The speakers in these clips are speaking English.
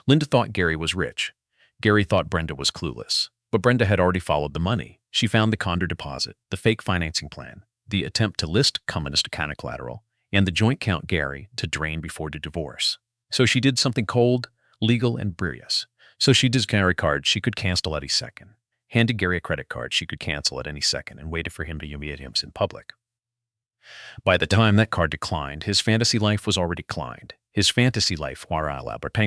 Linda thought Gary was rich. Gary thought Brenda was clueless. But Brenda had already followed the money. She found the condo deposit, the fake financing plan, the attempt to list communist account of collateral, and the joint count Gary to drain before the divorce. So she did something cold, legal, and brilliant. So she did Gary a card she could cancel at any second. Handed Gary a credit card she could cancel at any second and waited for him to humiliate him in public. By the time that card declined, his fantasy life was already declined. His fantasy life war Albert.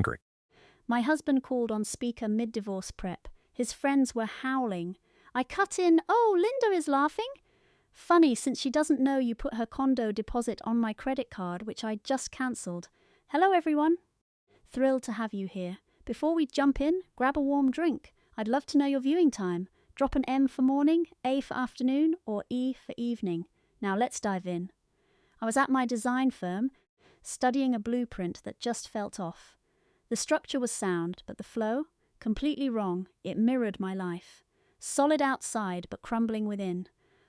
My husband called on speaker mid-divorce prep. His friends were howling. I cut in, "Oh, Linda is laughing." Funny, since she doesn't know you put her condo deposit on my credit card, which I just cancelled. Hello, everyone. Thrilled to have you here. Before we jump in, grab a warm drink. I'd love to know your viewing time. Drop an M for morning, A for afternoon, or E for evening. Now let's dive in. I was at my design firm, studying a blueprint that just felt off. The structure was sound, but the flow? Completely wrong. It mirrored my life. Solid outside, but crumbling within.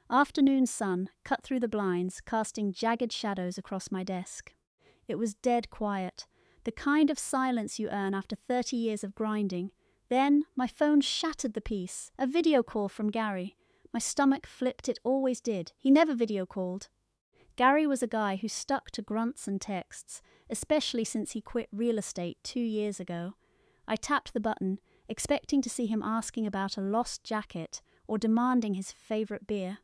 Afternoon sun cut through the blinds, casting jagged shadows across my desk. It was dead quiet, the kind of silence you earn after 30 years of grinding. Then my phone shattered the peace. A video call from Gary. My stomach flipped, it always did. He never video called. Gary was a guy who stuck to grunts and texts, especially since he quit real estate 2 years ago. I tapped the button, expecting to see him asking about a lost jacket or demanding his favorite beer.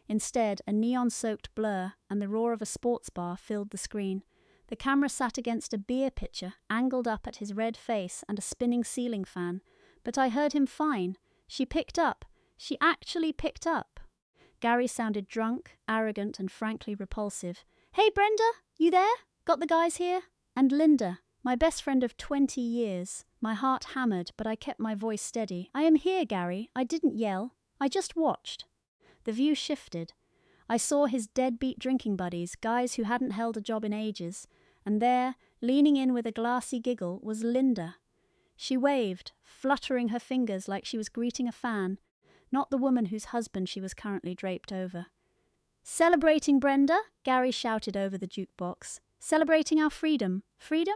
Instead, a neon-soaked blur and the roar of a sports bar filled the screen. The camera sat against a beer pitcher, angled up at his red face and a spinning ceiling fan. But I heard him fine. She picked up. She actually picked up. Gary sounded drunk, arrogant, and frankly repulsive. "Hey, Brenda, you there? Got the guys here?" And Linda, my best friend of 20 years. My heart hammered, but I kept my voice steady. "I am here, Gary. I didn't yell. I just watched." The view shifted. I saw his deadbeat drinking buddies, guys who hadn't held a job in ages. And there, leaning in with a glassy giggle, was Linda. She waved, fluttering her fingers like she was greeting a fan, not the woman whose husband she was currently draped over. "Celebrating, Brenda?" Gary shouted over the jukebox. "Celebrating our freedom. Freedom?"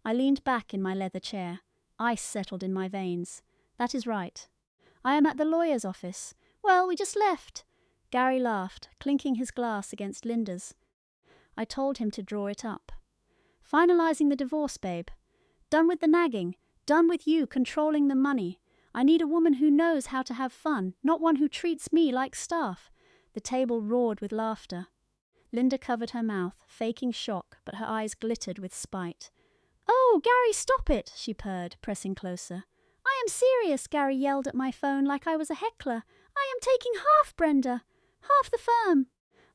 I leaned back in my leather chair. Ice settled in my veins. "That is right. I am at the lawyer's office." "Well, we just left." Gary laughed, clinking his glass against Linda's. I told him to draw it up. "Finalizing the divorce, babe. Done with the nagging. Done with you controlling the money. I need a woman who knows how to have fun, not one who treats me like staff." The table roared with laughter. Linda covered her mouth, faking shock, but her eyes glittered with spite. "Oh, Gary, stop it," she purred, pressing closer. "I am serious," Gary yelled at my phone like I was a heckler. "I am taking half, Brenda. Half the firm.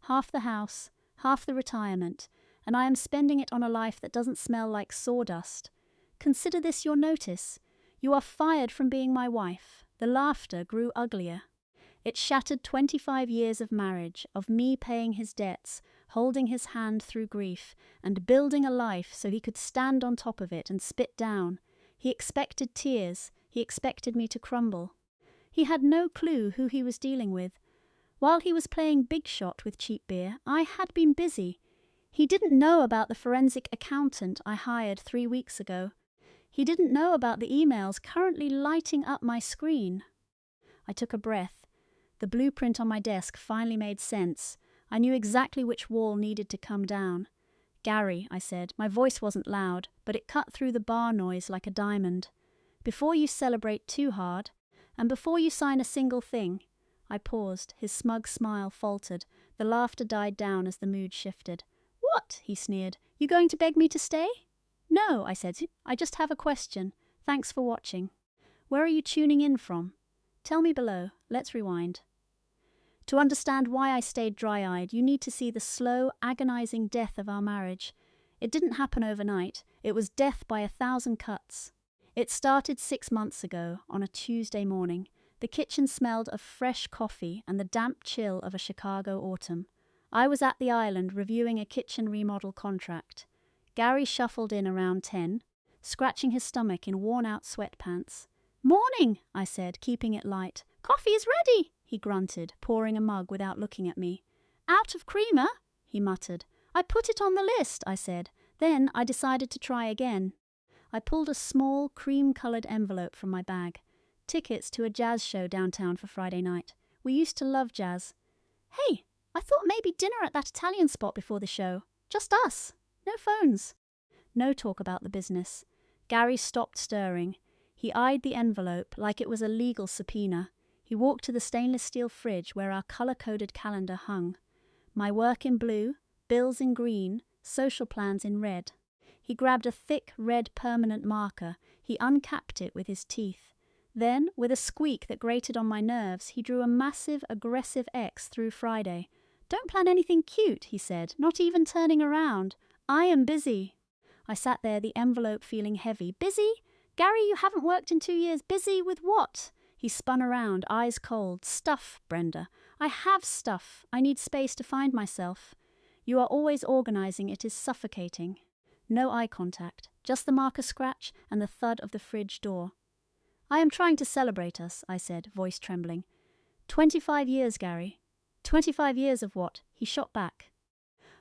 Half the house. Half the retirement. And I am spending it on a life that doesn't smell like sawdust. Consider this your notice. You are fired from being my wife." The laughter grew uglier. It shattered 25 years of marriage, of me paying his debts, holding his hand through grief, and building a life so he could stand on top of it and spit down. He expected tears. He expected me to crumble. He had no clue who he was dealing with. While he was playing big shot with cheap beer, I had been busy. He didn't know about the forensic accountant I hired 3 weeks ago. He didn't know about the emails currently lighting up my screen. I took a breath. The blueprint on my desk finally made sense. I knew exactly which wall needed to come down. "Gary," I said. My voice wasn't loud, but it cut through the bar noise like a diamond. "Before you celebrate too hard, and before you sign a single thing." I paused. His smug smile faltered. The laughter died down as the mood shifted. "What?" he sneered. "You going to beg me to stay?" "No," I said. "I just have a question. Thanks for watching. Where are you tuning in from? Tell me below. Let's rewind." To understand why I stayed dry-eyed, you need to see the slow, agonizing death of our marriage. It didn't happen overnight. It was death by 1,000 cuts. It started 6 months ago, on a Tuesday morning. The kitchen smelled of fresh coffee and the damp chill of a Chicago autumn. I was at the island reviewing a kitchen remodel contract. Gary shuffled in around 10, scratching his stomach in worn-out sweatpants. "Morning," I said, keeping it light. "Coffee is ready," he grunted, pouring a mug without looking at me. "Out of creamer," he muttered. "I put it on the list," I said. Then I decided to try again. I pulled a small, cream-colored envelope from my bag. Tickets to a jazz show downtown for Friday night. We used to love jazz. Hey, I thought maybe dinner at that Italian spot before the show. Just us. No phones. No talk about the business. Gary stopped stirring. He eyed the envelope like it was a legal subpoena. He walked to the stainless steel fridge where our color-coded calendar hung. My work in blue, bills in green, social plans in red. He grabbed a thick red permanent marker. He uncapped it with his teeth. Then, with a squeak that grated on my nerves, he drew a massive, aggressive X through Friday. "Don't plan anything cute," he said, "not even turning around. I am busy." I sat there, the envelope feeling heavy. "Busy? Gary, you haven't worked in 2 years. Busy with what?" He spun around, eyes cold. "Stuff, Brenda. I have stuff. I need space to find myself. You are always organizing. It is suffocating." No eye contact, just the marker scratch and the thud of the fridge door. "I am trying to celebrate us," I said, voice trembling. 25 years, Gary." 25 years of what?" He shot back.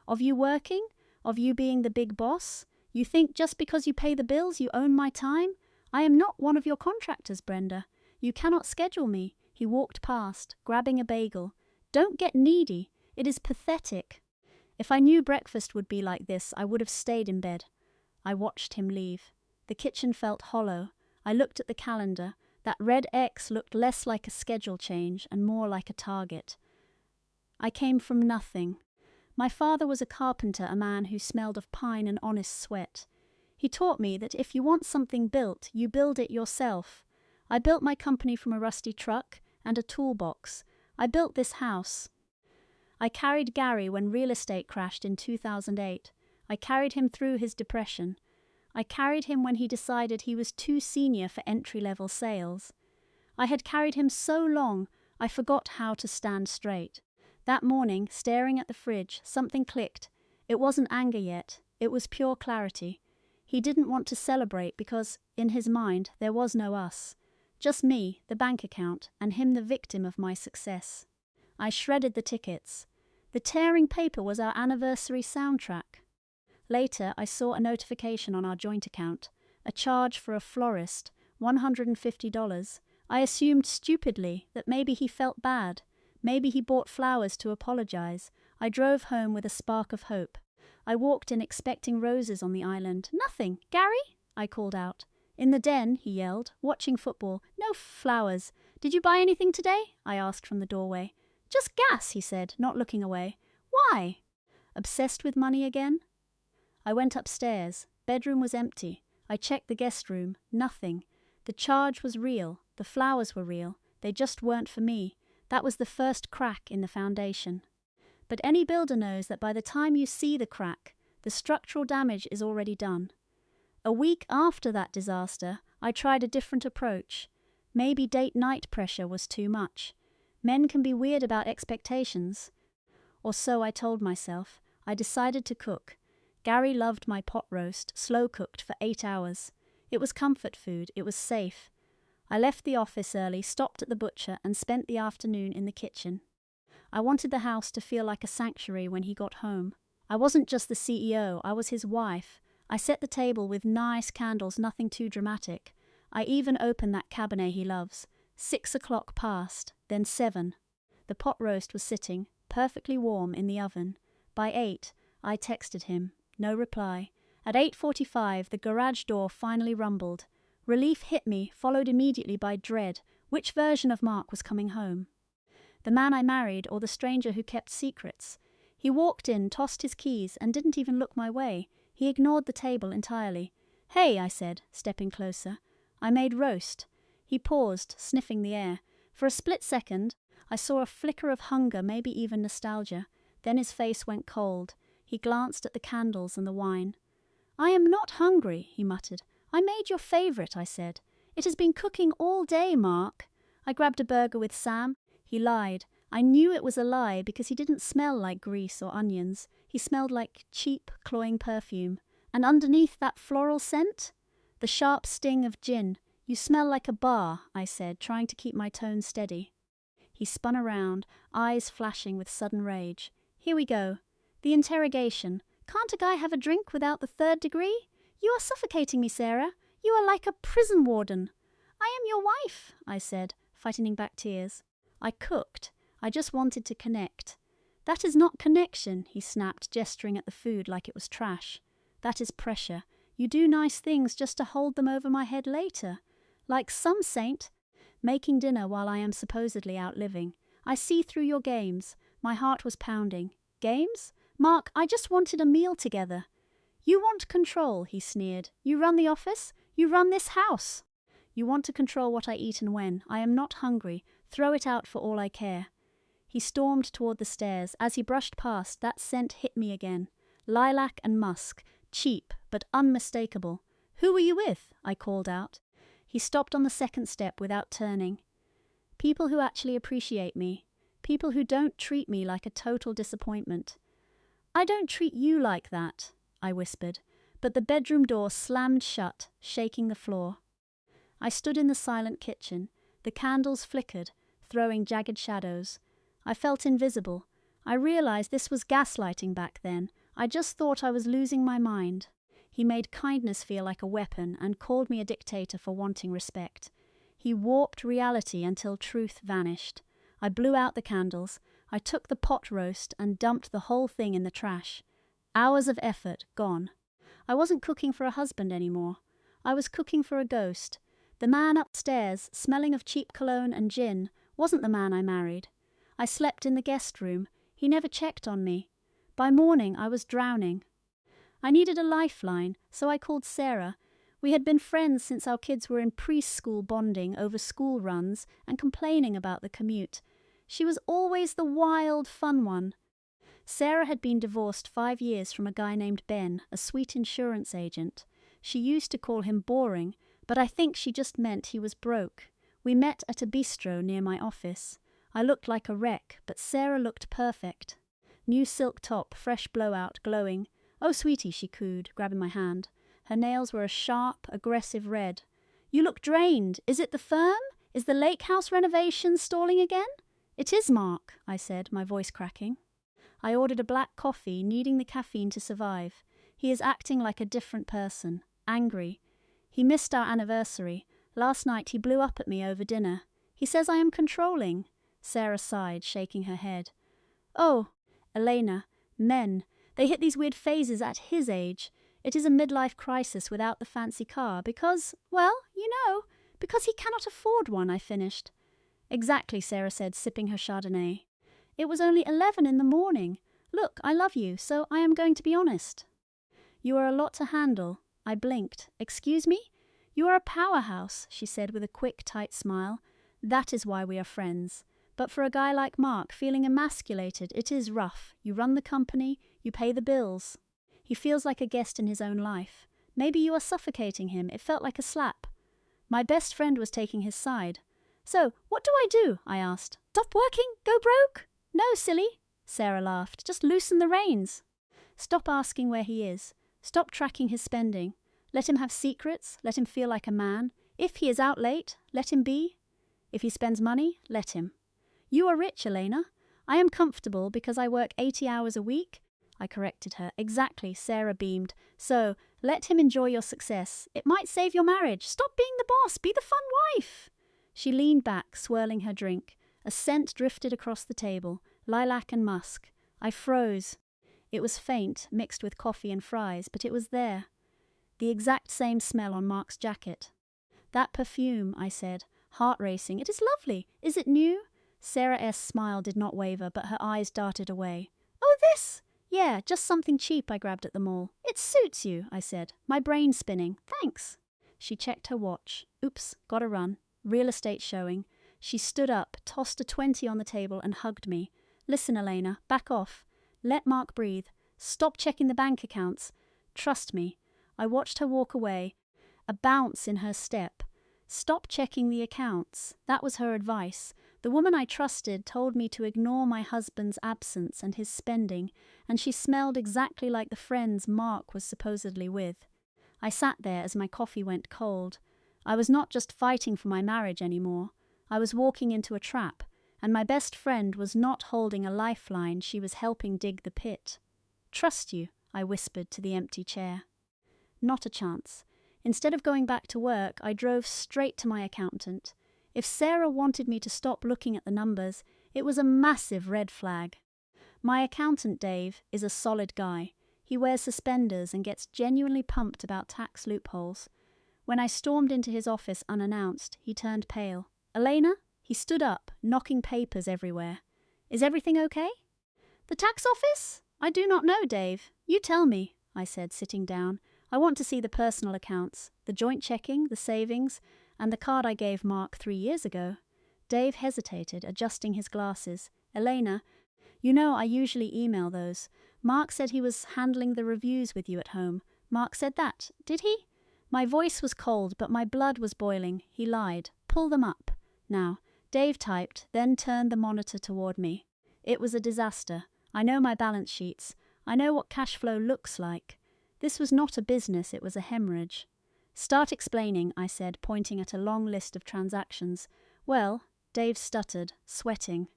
"Of you working? Of you being the big boss? You think just because you pay the bills you own my time? I am not one of your contractors, Brenda. You cannot schedule me." He walked past, grabbing a bagel. "Don't get needy. It is pathetic." If I knew breakfast would be like this, I would have stayed in bed. I watched him leave. The kitchen felt hollow. I looked at the calendar. That red X looked less like a schedule change and more like a target. I came from nothing. My father was a carpenter, a man who smelled of pine and honest sweat. He taught me that if you want something built, you build it yourself. I built my company from a rusty truck and a toolbox. I built this house. I carried Gary when real estate crashed in 2008. I carried him through his depression. I carried him when he decided he was too senior for entry-level sales. I had carried him so long, I forgot how to stand straight. That morning, staring at the fridge, something clicked. It wasn't anger yet. It was pure clarity. He didn't want to celebrate because, in his mind, there was no us. Just me, the bank account, and him the victim of my success. I shredded the tickets. The tearing paper was our anniversary soundtrack. Later, I saw a notification on our joint account. A charge for a florist, $150. I assumed stupidly that maybe he felt bad. Maybe he bought flowers to apologize. I drove home with a spark of hope. I walked in expecting roses on the island. "Nothing. Gary?" I called out. "In the den," he yelled, "watching football. No flowers. Did you buy anything today?" I asked from the doorway. "Just gas," he said, not looking away. "Why?" Obsessed with money again? I went upstairs. Bedroom was empty. I checked the guest room. Nothing. The charge was real. The flowers were real. They just weren't for me. That was the first crack in the foundation. But any builder knows that by the time you see the crack, the structural damage is already done. A week after that disaster, I tried a different approach. Maybe date night pressure was too much. Men can be weird about expectations. Or so I told myself. I decided to cook. Gary loved my pot roast, slow cooked for 8 hours. It was comfort food. It was safe. I left the office early, stopped at the butcher, and spent the afternoon in the kitchen. I wanted the house to feel like a sanctuary when he got home. I wasn't just the CEO, I was his wife. I set the table with nice candles, nothing too dramatic. I even opened that cabernet he loves. 6 o'clock passed, then 7. The pot roast was sitting, perfectly warm, in the oven. By 8, I texted him. No reply. At 8:45, the garage door finally rumbled. Relief hit me, followed immediately by dread. Which version of Mark was coming home? The man I married or the stranger who kept secrets? He walked in, tossed his keys, and didn't even look my way. He ignored the table entirely. "Hey," I said, stepping closer. "I made roast." He paused, sniffing the air. For a split second, I saw a flicker of hunger, maybe even nostalgia. Then his face went cold. He glanced at the candles and the wine. "I am not hungry," he muttered. "I made your favorite," I said. "It has been cooking all day, Mark." I grabbed a burger with Sam. He lied. I knew it was a lie because he didn't smell like grease or onions. He smelled like cheap, cloying perfume. And underneath that floral scent? The sharp sting of gin. "You smell like a bar," I said, trying to keep my tone steady. He spun around, eyes flashing with sudden rage. "Here we go. The interrogation. Can't a guy have a drink without the 3rd degree? You are suffocating me, Sarah. You are like a prison warden. I am your wife, I said, fighting back tears. I cooked. I just wanted to connect. That is not connection, he snapped, gesturing at the food like it was trash. That is pressure. You do nice things just to hold them over my head later. Like some saint. Making dinner while I am supposedly out living. I see through your games. My heart was pounding. Games? Mark, I just wanted a meal together. You want control, he sneered. You run the office. You run this house. You want to control what I eat and when. I am not hungry. Throw it out for all I care. He stormed toward the stairs. As he brushed past, that scent hit me again. Lilac and musk. Cheap, but unmistakable. Who were you with? I called out. He stopped on the second step without turning. People who actually appreciate me. People who don't treat me like a total disappointment. I don't treat you like that, I whispered, but the bedroom door slammed shut, shaking the floor. I stood in the silent kitchen. The candles flickered, throwing jagged shadows. I felt invisible. I realized this was gaslighting back then. I just thought I was losing my mind. He made kindness feel like a weapon and called me a dictator for wanting respect. He warped reality until truth vanished. I blew out the candles. I took the pot roast and dumped the whole thing in the trash. Hours of effort gone. I wasn't cooking for a husband anymore. I was cooking for a ghost. The man upstairs, smelling of cheap cologne and gin, wasn't the man I married. I slept in the guest room. He never checked on me. By morning, I was drowning. I needed a lifeline, so I called Sarah. We had been friends since our kids were in preschool, bonding over school runs and complaining about the commute. She was always the wild, fun one. Sarah had been divorced 5 years from a guy named Ben, a sweet insurance agent. She used to call him boring, but I think she just meant he was broke. We met at a bistro near my office. I looked like a wreck, but Sarah looked perfect. New silk top, fresh blowout, glowing. "Oh, sweetie," she cooed, grabbing my hand. Her nails were a sharp, aggressive red. "You look drained. Is it the firm? Is the lake house renovation stalling again?" "It is, Mark," I said, my voice cracking. I ordered a black coffee, needing the caffeine to survive. He is acting like a different person, angry. He missed our anniversary. Last night he blew up at me over dinner. He says I am controlling. Sarah sighed, shaking her head. "Oh, Elena, men. They hit these weird phases at his age. It is a midlife crisis without the fancy car because, well, you know, because he cannot afford one," I finished. "Exactly," Sarah said, sipping her Chardonnay. "It was only 11 in the morning. Look, I love you, so I am going to be honest." "You are a lot to handle." I blinked. "Excuse me?" "You are a powerhouse," she said with a quick, tight smile. "That is why we are friends. But for a guy like Mark, feeling emasculated, it is rough. You run the company, you pay the bills. He feels like a guest in his own life. Maybe you are suffocating him. It felt like a slap." My best friend was taking his side. "So, what do I do?" I asked. "Stop working? Go broke?" "No, silly," Sarah laughed. "Just loosen the reins. Stop asking where he is. Stop tracking his spending. Let him have secrets. Let him feel like a man. If he is out late, let him be. If he spends money, let him. You are rich, Elena. I am comfortable because I work 80 hours a week." I corrected her. "Exactly," Sarah beamed. "So, let him enjoy your success. It might save your marriage. Stop being the boss. Be the fun wife." She leaned back, swirling her drink. A scent drifted across the table, lilac and musk. I froze. It was faint, mixed with coffee and fries, but it was there. The exact same smell on Mark's jacket. "That perfume," I said, heart racing. "It is lovely. Is it new?" Sarah S.'s smile did not waver, but her eyes darted away. "Oh, this? Yeah, just something cheap I grabbed at the mall." "It suits you," I said, my brain spinning. "Thanks." She checked her watch. "Oops, gotta run. Real estate showing." She stood up, tossed a 20 on the table and hugged me. "Listen, Elena, back off. Let Mark breathe. Stop checking the bank accounts. Trust me." I watched her walk away, a bounce in her step. Stop checking the accounts. That was her advice. The woman I trusted told me to ignore my husband's absence and his spending, and she smelled exactly like the friends Mark was supposedly with. I sat there as my coffee went cold. I was not just fighting for my marriage anymore. I was walking into a trap, and my best friend was not holding a lifeline, she was helping dig the pit. "Trust you," I whispered to the empty chair. Not a chance. Instead of going back to work, I drove straight to my accountant. If Sarah wanted me to stop looking at the numbers, it was a massive red flag. My accountant, Dave, is a solid guy. He wears suspenders and gets genuinely pumped about tax loopholes. When I stormed into his office unannounced, he turned pale. "Elena?" He stood up, knocking papers everywhere. "Is everything okay?" "The tax office? I do not know, Dave. You tell me," I said, sitting down. "I want to see the personal accounts, the joint checking, the savings, and the card I gave Mark 3 years ago." Dave hesitated, adjusting his glasses. "Elena, you know I usually email those. Mark said he was handling the reviews with you at home. Mark said that, did he?" My voice was cold, but my blood was boiling. He lied. "Pull them up." Now, Dave typed, then turned the monitor toward me. It was a disaster. I know my balance sheets. I know what cash flow looks like. This was not a business, it was a hemorrhage. "Start explaining," I said, pointing at a long list of transactions. "Well," Dave stuttered, sweating.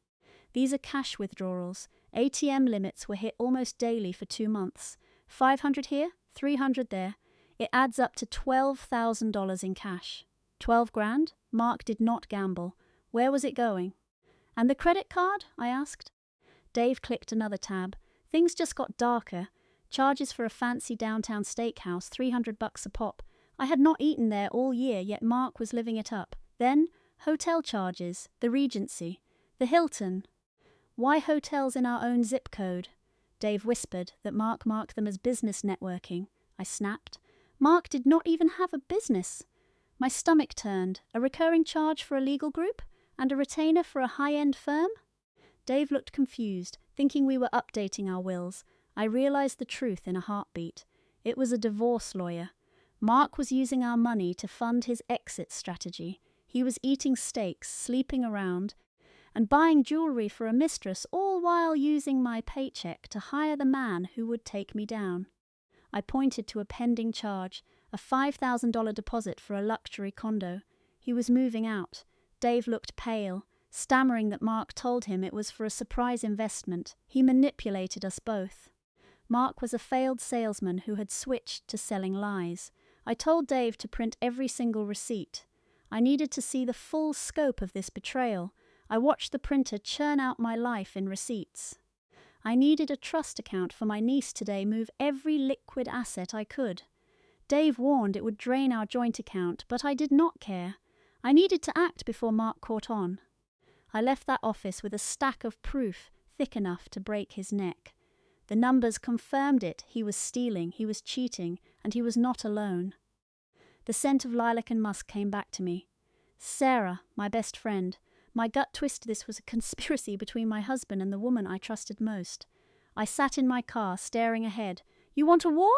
"These are cash withdrawals. ATM limits were hit almost daily for 2 months. 500 here, 300 there. It adds up to $12,000 in cash." 12 grand? Mark did not gamble. Where was it going? "And the credit card?" I asked. Dave clicked another tab. Things just got darker. Charges for a fancy downtown steakhouse, $300 a pop. I had not eaten there all year, yet Mark was living it up. Then, hotel charges, the Regency, the Hilton. "Why hotels in our own zip code?" Dave whispered that Mark marked them as business networking. I snapped. Mark did not even have a business. My stomach turned. A recurring charge for a legal group? And a retainer for a high-end firm? Dave looked confused, thinking we were updating our wills. I realized the truth in a heartbeat. It was a divorce lawyer. Mark was using our money to fund his exit strategy. He was eating steaks, sleeping around, and buying jewelry for a mistress, all while using my paycheck to hire the man who would take me down. I pointed to a pending charge, a $5,000 deposit for a luxury condo. He was moving out. Dave looked pale, stammering that Mark told him it was for a surprise investment. He manipulated us both. Mark was a failed salesman who had switched to selling lies. I told Dave to print every single receipt. I needed to see the full scope of this betrayal. I watched the printer churn out my life in receipts. I needed a trust account for my niece today, move every liquid asset I could. Dave warned it would drain our joint account, but I did not care. I needed to act before Mark caught on. I left that office with a stack of proof thick enough to break his neck. The numbers confirmed it. He was stealing, he was cheating, and he was not alone. The scent of lilac and musk came back to me. Sarah, my best friend. My gut twisted this was a conspiracy between my husband and the woman I trusted most. I sat in my car, staring ahead. "You want a war?"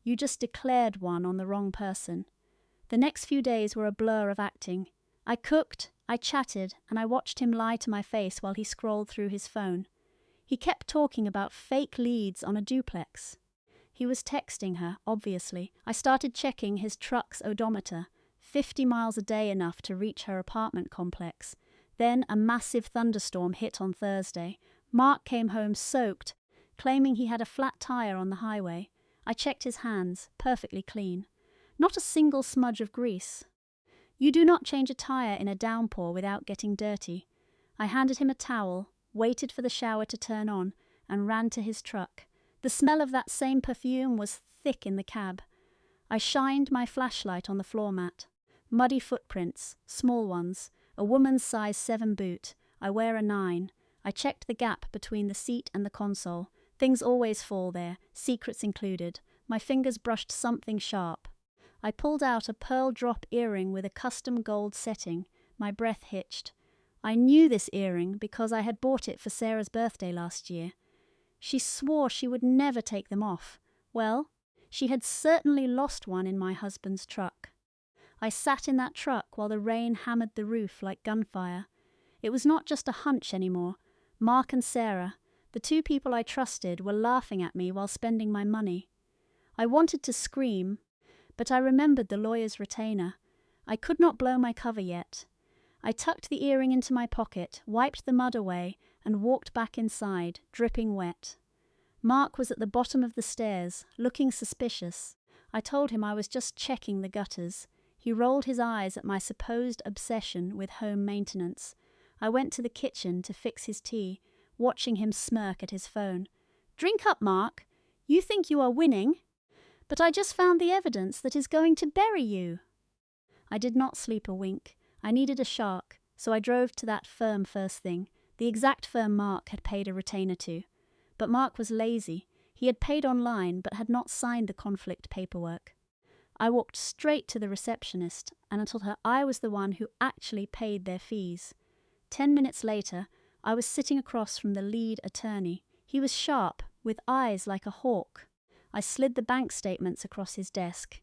"You just declared one on the wrong person." The next few days were a blur of acting. I cooked, I chatted, and I watched him lie to my face while he scrolled through his phone. He kept talking about fake leads on a duplex. He was texting her, obviously. I started checking his truck's odometer. 50 miles a day enough to reach her apartment complex. Then a massive thunderstorm hit on Thursday. Mark came home soaked, claiming he had a flat tire on the highway. I checked his hands, perfectly clean. Not a single smudge of grease. You do not change a tire in a downpour without getting dirty. I handed him a towel, waited for the shower to turn on, and ran to his truck. The smell of that same perfume was thick in the cab. I shined my flashlight on the floor mat. Muddy footprints, small ones, a woman's size 7 boot. I wear a 9. I checked the gap between the seat and the console. Things always fall there, secrets included. My fingers brushed something sharp. I pulled out a pearl drop earring with a custom gold setting. My breath hitched. I knew this earring because I had bought it for Sarah's birthday last year. She swore she would never take them off. Well, she had certainly lost one in my husband's truck. I sat in that truck while the rain hammered the roof like gunfire. It was not just a hunch anymore. Mark and Sarah, the two people I trusted, were laughing at me while spending my money. I wanted to scream, but I remembered the lawyer's retainer. I could not blow my cover yet. I tucked the earring into my pocket, wiped the mud away, and walked back inside, dripping wet. Mark was at the bottom of the stairs, looking suspicious. I told him I was just checking the gutters. He rolled his eyes at my supposed obsession with home maintenance. I went to the kitchen to fix his tea, watching him smirk at his phone. "Drink up, Mark. You think you are winning, but I just found the evidence that is going to bury you." I did not sleep a wink. I needed a shark, so I drove to that firm first thing, the exact firm Mark had paid a retainer to. But Mark was lazy. He had paid online but had not signed the conflict paperwork. I walked straight to the receptionist and told her I was the one who actually paid their fees. 10 minutes later, I was sitting across from the lead attorney. He was sharp, with eyes like a hawk. I slid the bank statements across his desk.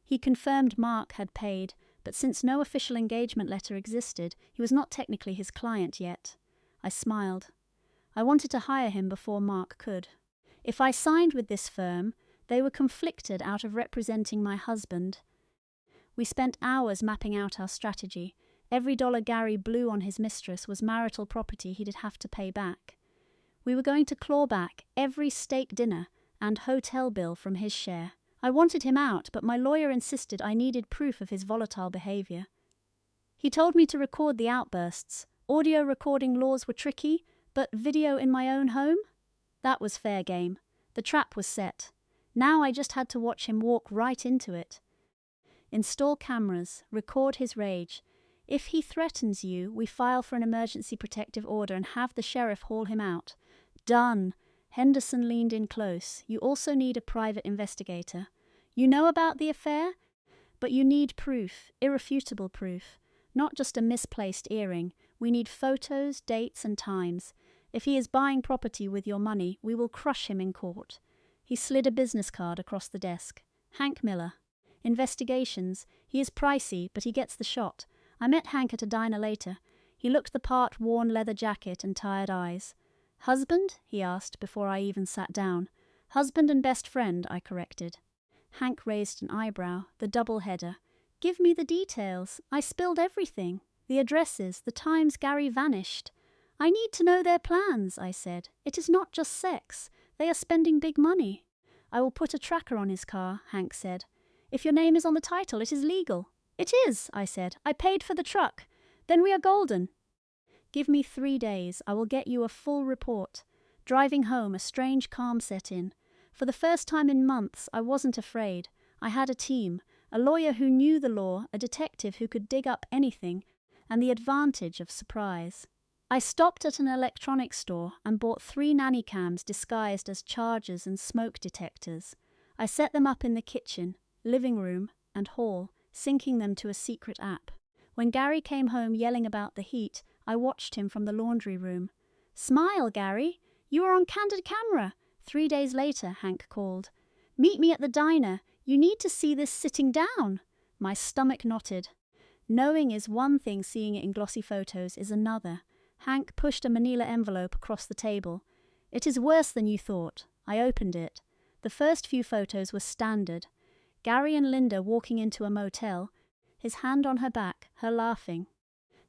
He confirmed Mark had paid, but since no official engagement letter existed, he was not technically his client yet. I smiled. I wanted to hire him before Mark could. If I signed with this firm, they were conflicted out of representing my husband. We spent hours mapping out our strategy. Every dollar Gary blew on his mistress was marital property he'd have to pay back. We were going to claw back every steak dinner and hotel bill from his share. I wanted him out, but my lawyer insisted I needed proof of his volatile behavior. He told me to record the outbursts. Audio recording laws were tricky, but video in my own home? That was fair game. The trap was set. Now I just had to watch him walk right into it. Install cameras, record his rage. If he threatens you, we file for an emergency protective order and have the sheriff haul him out. Done. Henderson leaned in close. You also need a private investigator. You know about the affair? But you need proof, irrefutable proof. Not just a misplaced earring. We need photos, dates, and times. If he is buying property with your money, we will crush him in court. He slid a business card across the desk. Hank Miller. Investigations. He is pricey, but he gets the shot. I met Hank at a diner later. He looked the part, worn leather jacket and tired eyes. "Husband?" he asked before I even sat down. "Husband and best friend," I corrected. Hank raised an eyebrow, the double-header. "Give me the details. I spilled everything. The addresses, the times Gary vanished." "I need to know their plans," I said. "It is not just sex. They are spending big money." "I will put a tracker on his car," Hank said. "If your name is on the title, it is legal." "It is," I said. "I paid for the truck. Then we are golden." "Give me 3 days. I will get you a full report." Driving home, a strange calm set in. For the first time in months, I wasn't afraid. I had a team, a lawyer who knew the law, a detective who could dig up anything, and the advantage of surprise. I stopped at an electronics store and bought 3 nanny cams disguised as chargers and smoke detectors. I set them up in the kitchen, living room, and hall, syncing them to a secret app. When Gary came home yelling about the heat, I watched him from the laundry room. "Smile, Gary! You are on candid camera!" 3 days later, Hank called. "Meet me at the diner. You need to see this sitting down." My stomach knotted. Knowing is one thing, seeing it in glossy photos is another. Hank pushed a manila envelope across the table. "It is worse than you thought." I opened it. The first few photos were standard. Gary and Linda walking into a motel, his hand on her back, her laughing.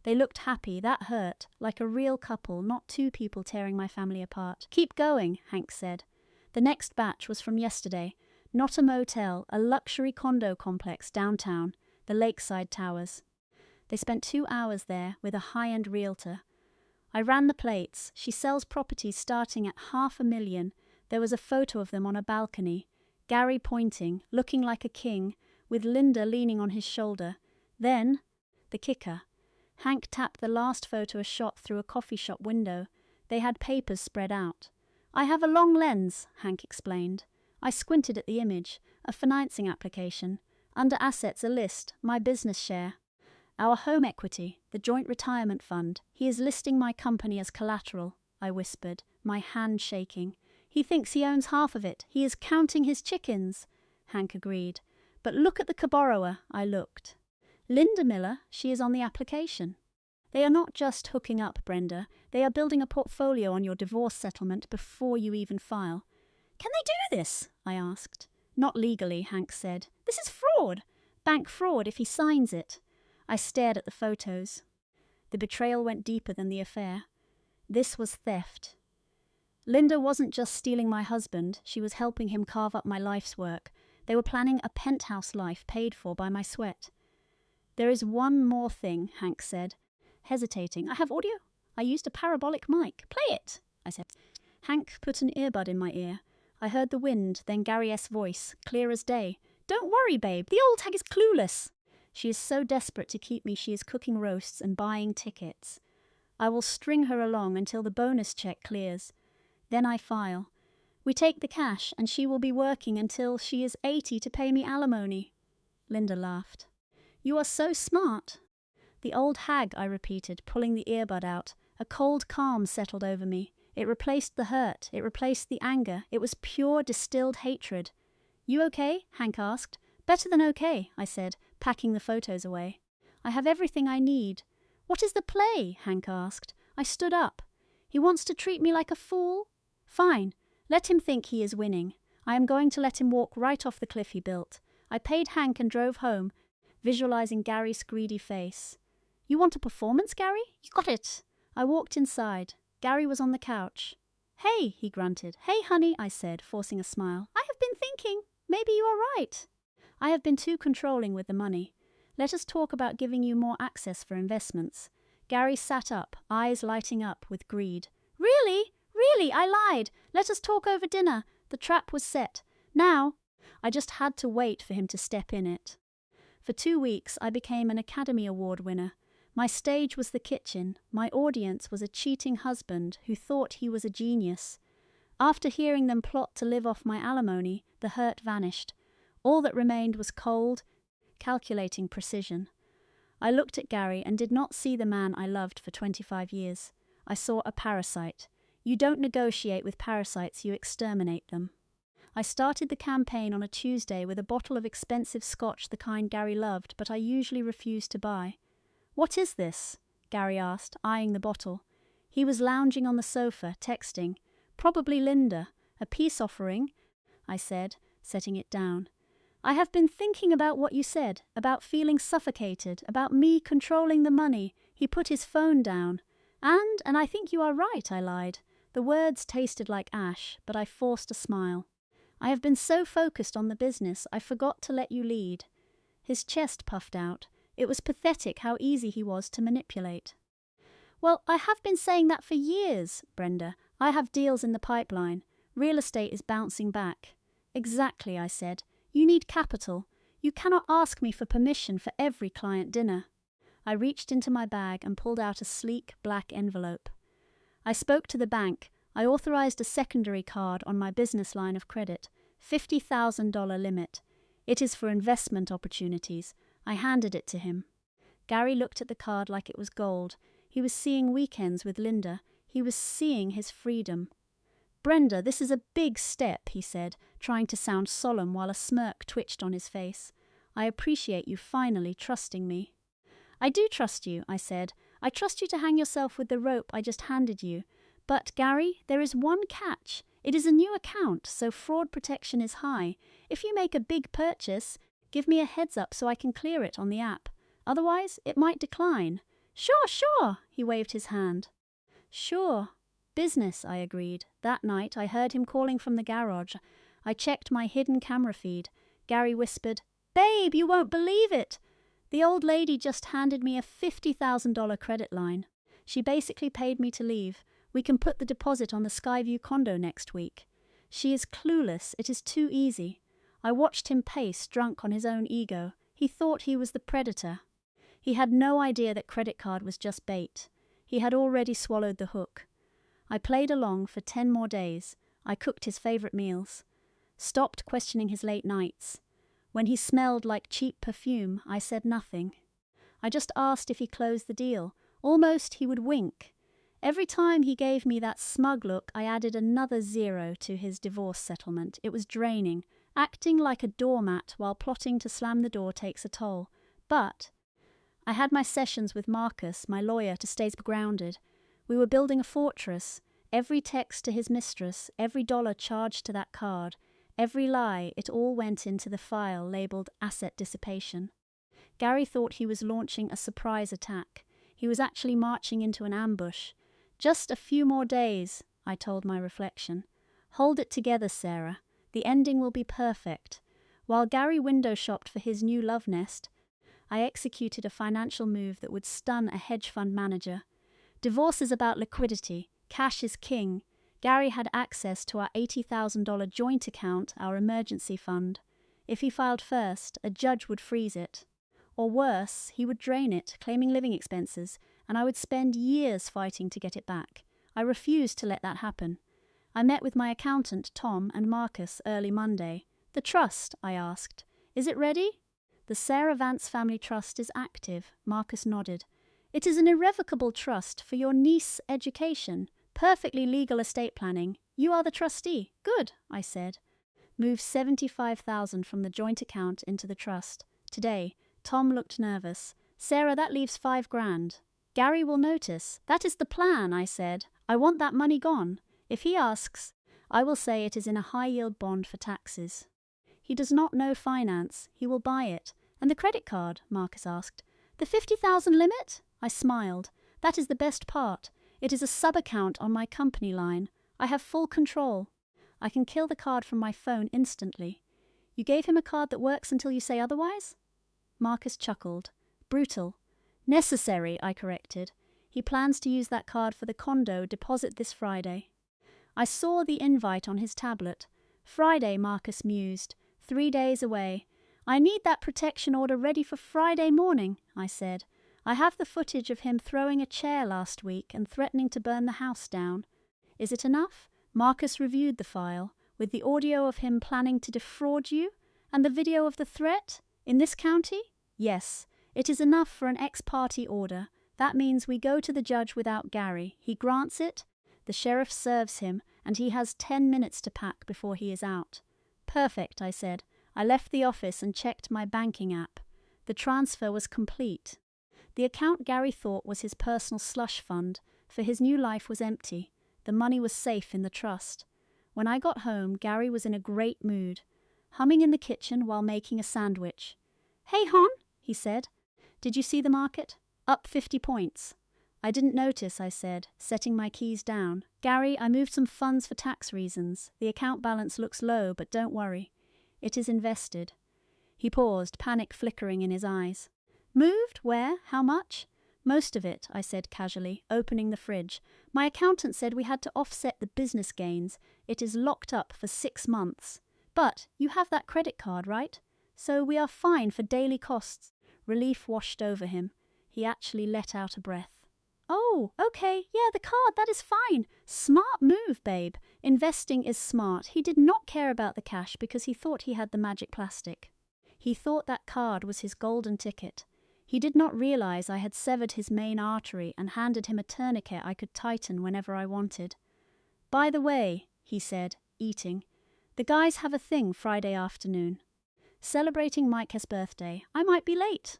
They looked happy. That hurt, like a real couple, not 2 people tearing my family apart. "Keep going," Hank said. The next batch was from yesterday. Not a motel, a luxury condo complex downtown, the Lakeside Towers. They spent 2 hours there with a high-end realtor. I ran the plates. She sells properties starting at $500,000. There was a photo of them on a balcony. Gary pointing, looking like a king, with Linda leaning on his shoulder. Then, the kicker. Hank tapped the last photo a shot through a coffee shop window. They had papers spread out. "I have a long lens," Hank explained. I squinted at the image. A financing application. Under assets, a list, my business share. "Our home equity, the joint retirement fund. He is listing my company as collateral," I whispered, my hand shaking. "He thinks he owns half of it. He is counting his chickens." Hank agreed. "But look at the borrower." I looked. "Linda Miller, she is on the application." They are not just hooking up, Brenda. They are building a portfolio on your divorce settlement before you even file. "Can they do this?" I asked. "Not legally," Hank said. "This is fraud. Bank fraud if he signs it." I stared at the photos. The betrayal went deeper than the affair. This was theft. Linda wasn't just stealing my husband, she was helping him carve up my life's work. They were planning a penthouse life paid for by my sweat. "There is one more thing," Hank said, hesitating. "I have audio? I used a parabolic mic. Play it," I said. Hank put an earbud in my ear. I heard the wind, then Gary S. voice, clear as day. "Don't worry, babe. The old hag is clueless. She is so desperate to keep me she is cooking roasts and buying tickets. I will string her along until the bonus check clears. Then I file. We take the cash, and she will be working until she is 80 to pay me alimony." Linda laughed. "You are so smart." "The old hag," I repeated, pulling the earbud out. A cold calm settled over me. It replaced the hurt. It replaced the anger. It was pure distilled hatred. "You okay?" Hank asked. "Better than okay," I said, packing the photos away. "I have everything I need." "What is the play?" Hank asked. I stood up. "He wants to treat me like a fool? Fine. Let him think he is winning. I am going to let him walk right off the cliff he built." I paid Hank and drove home, visualizing Gary's greedy face. "You want a performance, Gary? You got it." I walked inside. Gary was on the couch. "Hey," he grunted. "Hey, honey," I said, forcing a smile. "I have been thinking. Maybe you are right. I have been too controlling with the money. Let us talk about giving you more access for investments." Gary sat up, eyes lighting up with greed. "Really? Really? I lied. Let us talk over dinner." The trap was set. Now, I just had to wait for him to step in it. For 2 weeks, I became an Academy Award winner. My stage was the kitchen. My audience was a cheating husband who thought he was a genius. After hearing them plot to live off my alimony, the hurt vanished. All that remained was cold, calculating precision. I looked at Gary and did not see the man I loved for 25 years. I saw a parasite. You don't negotiate with parasites, you exterminate them. I started the campaign on a Tuesday with a bottle of expensive scotch, the kind Gary loved, but I usually refused to buy. "What is this?" Gary asked, eyeing the bottle. He was lounging on the sofa, texting. "Probably Linda. A peace offering," I said, setting it down. "I have been thinking about what you said, about feeling suffocated, about me controlling the money." He put his phone down. And I think you are right," I lied. The words tasted like ash, but I forced a smile. "I have been so focused on the business, I forgot to let you lead." His chest puffed out. It was pathetic how easy he was to manipulate. "Well, I have been saying that for years, Brenda. I have deals in the pipeline. Real estate is bouncing back." "Exactly," I said. "You need capital. You cannot ask me for permission for every client dinner." I reached into my bag and pulled out a sleek black envelope. I spoke to the bank. I authorized a secondary card on my business line of credit, $50,000 limit. "It is for investment opportunities." I handed it to him. Gary looked at the card like it was gold. He was seeing weekends with Linda. He was seeing his freedom. "Brenda, this is a big step," he said, trying to sound solemn while a smirk twitched on his face. "I appreciate you finally trusting me." "I do trust you," I said. "I trust you to hang yourself with the rope I just handed you. But, Gary, there is one catch. It is a new account, so fraud protection is high. If you make a big purchase, give me a heads up so I can clear it on the app. Otherwise, it might decline." "Sure, sure," he waved his hand. "Sure. Business," I agreed. That night, I heard him calling from the garage. I checked my hidden camera feed. Gary whispered, "Babe, you won't believe it. The old lady just handed me a $50,000 credit line. She basically paid me to leave. We can put the deposit on the Skyview condo next week. She is clueless. It is too easy." I watched him pace, drunk on his own ego. He thought he was the predator. He had no idea that credit card was just bait. He had already swallowed the hook. I played along for 10 more days. I cooked his favorite meals. Stopped questioning his late nights. When he smelled like cheap perfume, I said nothing. I just asked if he closed the deal. Almost he would wink. Every time he gave me that smug look, I added another 0 to his divorce settlement. It was draining. Acting like a doormat while plotting to slam the door takes a toll. But I had my sessions with Marcus, my lawyer, to stay grounded. We were building a fortress. Every text to his mistress, every dollar charged to that card, every lie, it all went into the file labeled asset dissipation. Gary thought he was launching a surprise attack. He was actually marching into an ambush. "Just a few more days," I told my reflection. "Hold it together, Sarah. The ending will be perfect. While Gary window shopped for his new love nest, I executed a financial move that would stun a hedge fund manager. Divorce is about liquidity. Cash is king. Gary had access to our $80,000 joint account, our emergency fund. If he filed first, a judge would freeze it. Or worse, he would drain it, claiming living expenses, and I would spend years fighting to get it back. I refused to let that happen. I met with my accountant, Tom, and Marcus early Monday. The trust, I asked. Is it ready? The Sarah Vance Family Trust is active, Marcus nodded. It is an irrevocable trust for your niece's education. Perfectly legal estate planning. You are the trustee. Good, I said. Move $75,000 from the joint account into the trust. Today, Tom looked nervous. Sarah, that leaves $5,000. Gary will notice. That is the plan, I said. I want that money gone. If he asks, I will say it is in a high-yield bond for taxes. He does not know finance. He will buy it. And the credit card? Marcus asked. The $50,000 limit? I smiled. That is the best part. It is a sub-account on my company line. I have full control. I can kill the card from my phone instantly. You gave him a card that works until you say otherwise? Marcus chuckled. Brutal. Necessary, I corrected. He plans to use that card for the condo deposit this Friday. I saw the invite on his tablet. Friday, Marcus mused. 3 days away. I need that protection order ready for Friday morning, I said. I have the footage of him throwing a chair last week and threatening to burn the house down. Is it enough? Marcus reviewed the file, with the audio of him planning to defraud you, and the video of the threat? In this county? Yes. It is enough for an ex-parte order. That means we go to the judge without Gary. He grants it, the sheriff serves him, and he has 10 minutes to pack before he is out. Perfect, I said. I left the office and checked my banking app. The transfer was complete. The account Gary thought was his personal slush fund, for his new life was empty. The money was safe in the trust. When I got home, Gary was in a great mood, humming in the kitchen while making a sandwich. Hey, Hon, he said. Did you see the market? Up 50 points. I didn't notice, I said, setting my keys down. Gary, I moved some funds for tax reasons. The account balance looks low, but don't worry. It is invested. He paused, panic flickering in his eyes. Moved? Where? How much? Most of it, I said casually, opening the fridge. My accountant said we had to offset the business gains. It is locked up for 6 months. But you have that credit card, right? So we are fine for daily costs. Relief washed over him. He actually let out a breath. Oh, okay, yeah, the card, that is fine. Smart move, babe. Investing is smart. He did not care about the cash because he thought he had the magic plastic. He thought that card was his golden ticket. He did not realize I had severed his main artery and handed him a tourniquet I could tighten whenever I wanted. By the way, he said, eating, the guys have a thing Friday afternoon. Celebrating Mike's birthday. I might be late.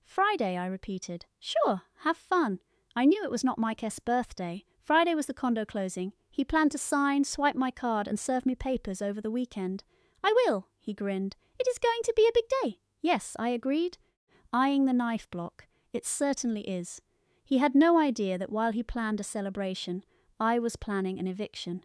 Friday, I repeated. Sure, have fun. I knew it was not Mike's birthday. Friday was the condo closing. He planned to sign, swipe my card, and serve me papers over the weekend. I will, he grinned. It is going to be a big day. Yes, I agreed, eyeing the knife block. It certainly is. He had no idea that while he planned a celebration, I was planning an eviction.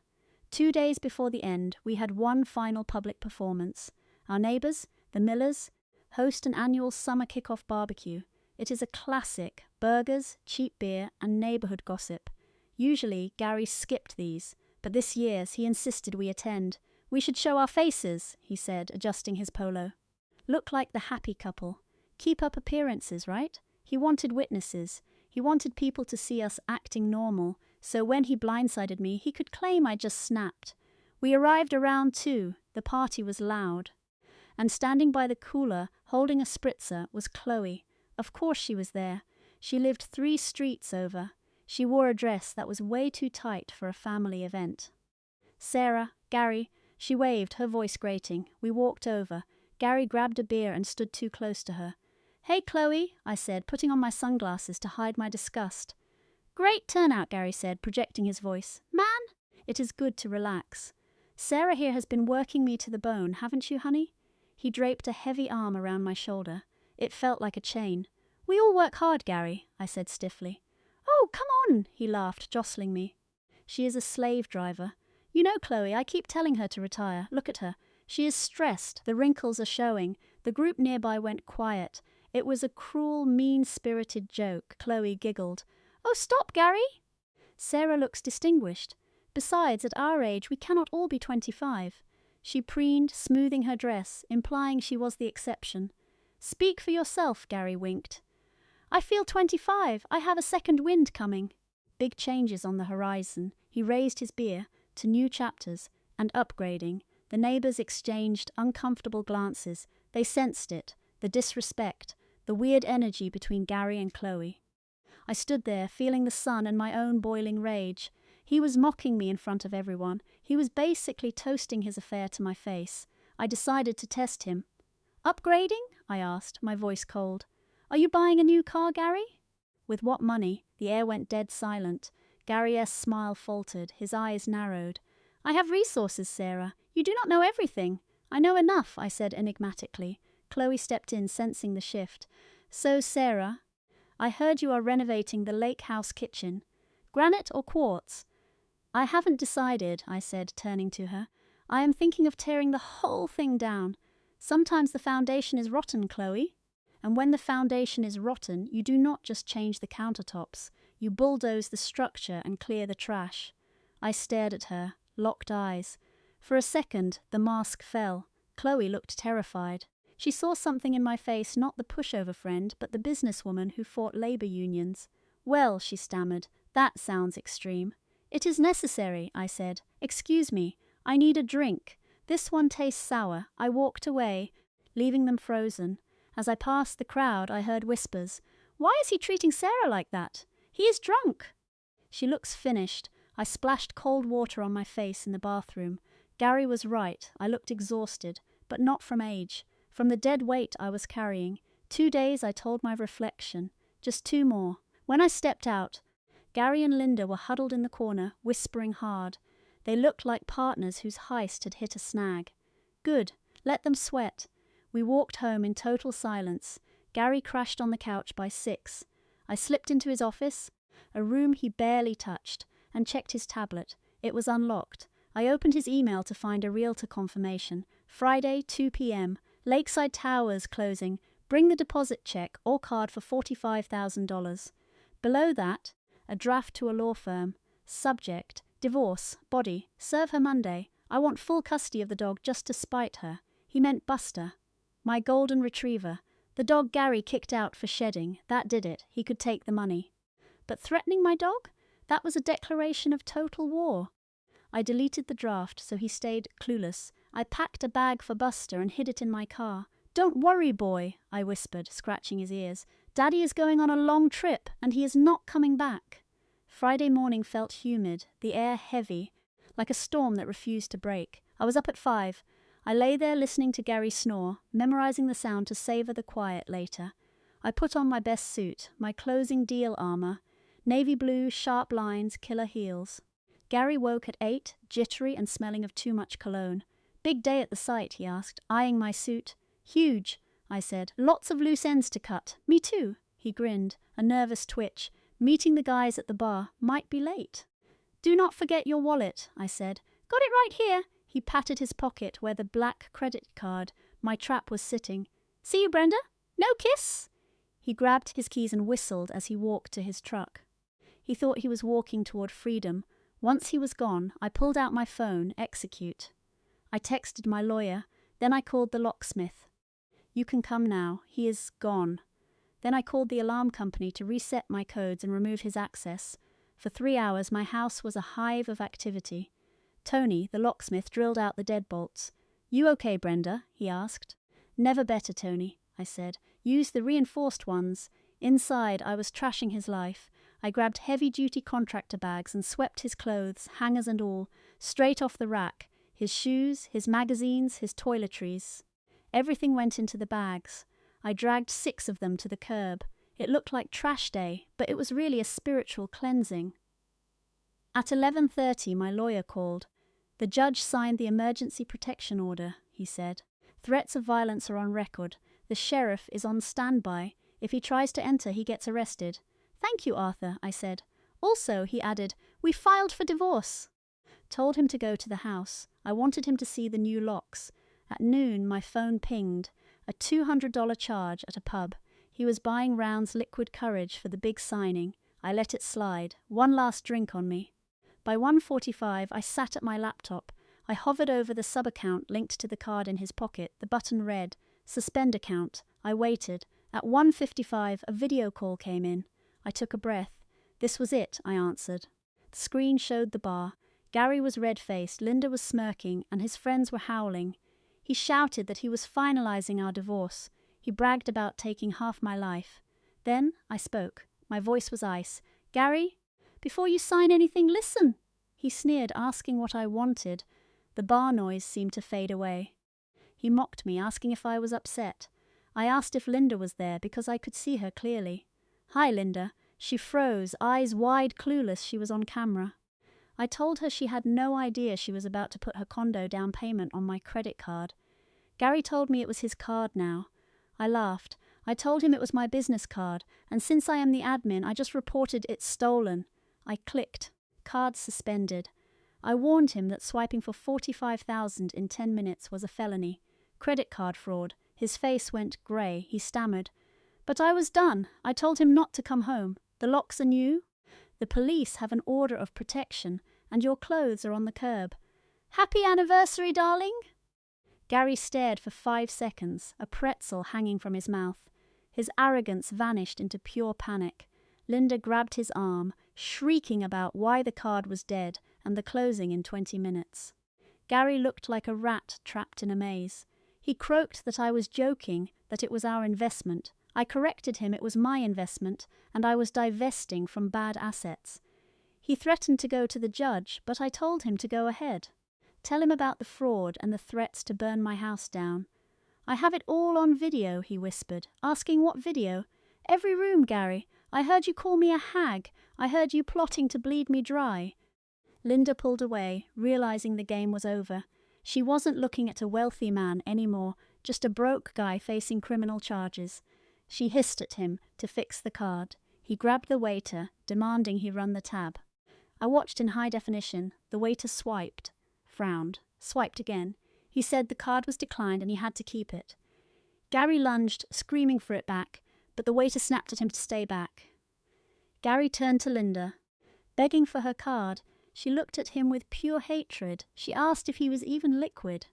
2 days before the end, we had one final public performance. Our neighbours, the Millers, host an annual summer kick-off barbecue. It is a classic, burgers, cheap beer, and neighbourhood gossip. Usually, Gary skipped these, but this year he insisted we attend. We should show our faces, he said, adjusting his polo. Look like the happy couple. Keep up appearances, right? He wanted witnesses. He wanted people to see us acting normal, so when he blindsided me, he could claim I just snapped. We arrived around 2. The party was loud. And standing by the cooler, holding a spritzer, was Chloe. Of course she was there. She lived 3 streets over. She wore a dress that was way too tight for a family event. Sarah, Gary, she waved, her voice grating. We walked over. Gary grabbed a beer and stood too close to her. Hey, Chloe, I said, putting on my sunglasses to hide my disgust. Great turnout, Gary said, projecting his voice. Man, it is good to relax. Sarah here has been working me to the bone, haven't you, honey? He draped a heavy arm around my shoulder. It felt like a chain. We all work hard, Gary, I said stiffly. Oh, come on, he laughed, jostling me. She is a slave driver. You know, Chloe, I keep telling her to retire. Look at her. She is stressed. The wrinkles are showing. The group nearby went quiet. It was a cruel, mean-spirited joke. Chloe giggled. Oh, stop, Gary! Sarah looks distinguished. Besides, at our age, we cannot all be 25. She preened, smoothing her dress, implying she was the exception. Speak for yourself, Gary winked. I feel 25. I have a second wind coming. Big changes on the horizon. He raised his beer to new chapters and upgrading. The neighbors exchanged uncomfortable glances. They sensed it, the disrespect, the weird energy between Gary and Chloe. I stood there, feeling the sun and my own boiling rage. He was mocking me in front of everyone. He was basically toasting his affair to my face. I decided to test him. Upgrading? I asked, my voice cold. Are you buying a new car, Gary? With what money? The air went dead silent. Gary's smile faltered, his eyes narrowed. I have resources, Sarah. You do not know everything. I know enough, I said enigmatically. Chloe stepped in, sensing the shift. So, Sarah, I heard you are renovating the lake house kitchen. Granite or quartz? I haven't decided, I said, turning to her. I am thinking of tearing the whole thing down. Sometimes the foundation is rotten, Chloe. And when the foundation is rotten, you do not just change the countertops. You bulldoze the structure and clear the trash. I stared at her, locked eyes. For a second, the mask fell. Chloe looked terrified. She saw something in my face, not the pushover friend, but the businesswoman who fought labor unions. Well, she stammered, that sounds extreme. It is necessary, I said. Excuse me, I need a drink. This one tastes sour. I walked away, leaving them frozen. As I passed the crowd, I heard whispers. Why is he treating Sarah like that? He is drunk. She looks finished. I splashed cold water on my face in the bathroom. Gary was right. I looked exhausted, but not from age. From the dead weight I was carrying. 2 days, I told my reflection. Just 2 more. When I stepped out, Gary and Linda were huddled in the corner, whispering hard. They looked like partners whose heist had hit a snag. Good. Let them sweat. We walked home in total silence. Gary crashed on the couch by 6. I slipped into his office, a room he barely touched, and checked his tablet. It was unlocked. I opened his email to find a realtor confirmation. Friday, 2 p.m. Lakeside Towers closing. Bring the deposit check or card for $45,000. Below that, a draft to a law firm. Subject, divorce, body. Serve her Monday. I want full custody of the dog just to spite her. He meant Buster. My golden retriever. The dog Gary kicked out for shedding. That did it. He could take the money. But threatening my dog? That was a declaration of total war. I deleted the draft, so he stayed clueless. I packed a bag for Buster and hid it in my car. Don't worry, boy, I whispered, scratching his ears. Daddy is going on a long trip, and he is not coming back. Friday morning felt humid, the air heavy, like a storm that refused to break. I was up at 5. I lay there listening to Gary snore, memorizing the sound to savor the quiet later. I put on my best suit, my closing deal armor, navy blue, sharp lines, killer heels. Gary woke at 8, jittery and smelling of too much cologne. Big day at the site, he asked, eyeing my suit. Huge, I said. Lots of loose ends to cut. Me too. He grinned, a nervous twitch. Meeting the guys at the bar. Might be late. Do not forget your wallet, I said. Got it right here. He patted his pocket where the black credit card, my trap, was sitting. See you, Brenda? No kiss? He grabbed his keys and whistled as he walked to his truck. He thought he was walking toward freedom. Once he was gone, I pulled out my phone, execute. I texted my lawyer, then I called the locksmith. You can come now, he is gone. Then I called the alarm company to reset my codes and remove his access. For 3 hours my house was a hive of activity. Tony, the locksmith, drilled out the deadbolts. You okay, Brenda? He asked. Never better, Tony, I said. Use the reinforced ones. Inside, I was trashing his life. I grabbed heavy-duty contractor bags and swept his clothes, hangers and all, straight off the rack. His shoes, his magazines, his toiletries. Everything went into the bags. I dragged 6 of them to the curb. It looked like trash day, but it was really a spiritual cleansing. At 11:30, my lawyer called. The judge signed the emergency protection order, he said. Threats of violence are on record. The sheriff is on standby. If he tries to enter, he gets arrested. Thank you, Arthur, I said. Also, he added, we filed for divorce. Told him to go to the house. I wanted him to see the new locks. At noon, my phone pinged. A $200 charge at a pub. He was buying Round's liquid courage for the big signing. I let it slide. One last drink on me. By 1:45, I sat at my laptop. I hovered over the sub-account linked to the card in his pocket. The button read, "Suspend account." I waited. At 1:55, a video call came in. I took a breath. This was it, I answered. The screen showed the bar. Gary was red-faced, Linda was smirking, and his friends were howling. He shouted that he was finalizing our divorce. He bragged about taking half my life. Then I spoke. My voice was ice. "Gary, before you sign anything, listen." He sneered, asking what I wanted. The bar noise seemed to fade away. He mocked me, asking if I was upset. I asked if Linda was there, because I could see her clearly. "Hi, Linda." She froze, eyes wide, clueless she was on camera. I told her she had no idea she was about to put her condo down payment on my credit card. Gary told me it was his card now. I laughed. I told him it was my business card, and since I am the admin, I just reported it stolen. I clicked. Card suspended. I warned him that swiping for $45,000 in 10 minutes was a felony. Credit card fraud. His face went grey. He stammered. But I was done. I told him not to come home. The locks are new. The police have an order of protection, and your clothes are on the curb. Happy anniversary, darling! Gary stared for 5 seconds, a pretzel hanging from his mouth. His arrogance vanished into pure panic. Linda grabbed his arm, shrieking about why the card was dead and the closing in 20 minutes. Gary looked like a rat trapped in a maze. He croaked that I was joking, that it was our investment. I corrected him it was my investment, and I was divesting from bad assets. He threatened to go to the judge, but I told him to go ahead. Tell him about the fraud and the threats to burn my house down. I have it all on video, he whispered, asking what video. Every room, Gary. I heard you call me a hag. I heard you plotting to bleed me dry. Linda pulled away, realizing the game was over. She wasn't looking at a wealthy man anymore, just a broke guy facing criminal charges. She hissed at him to fix the card. He grabbed the waiter, demanding he run the tab. I watched in high definition. The waiter swiped, frowned, swiped again. He said the card was declined and he had to keep it. Gary lunged, screaming for it back, but the waiter snapped at him to stay back. Gary turned to Linda, begging for her card. She looked at him with pure hatred. She asked if he was even liquid.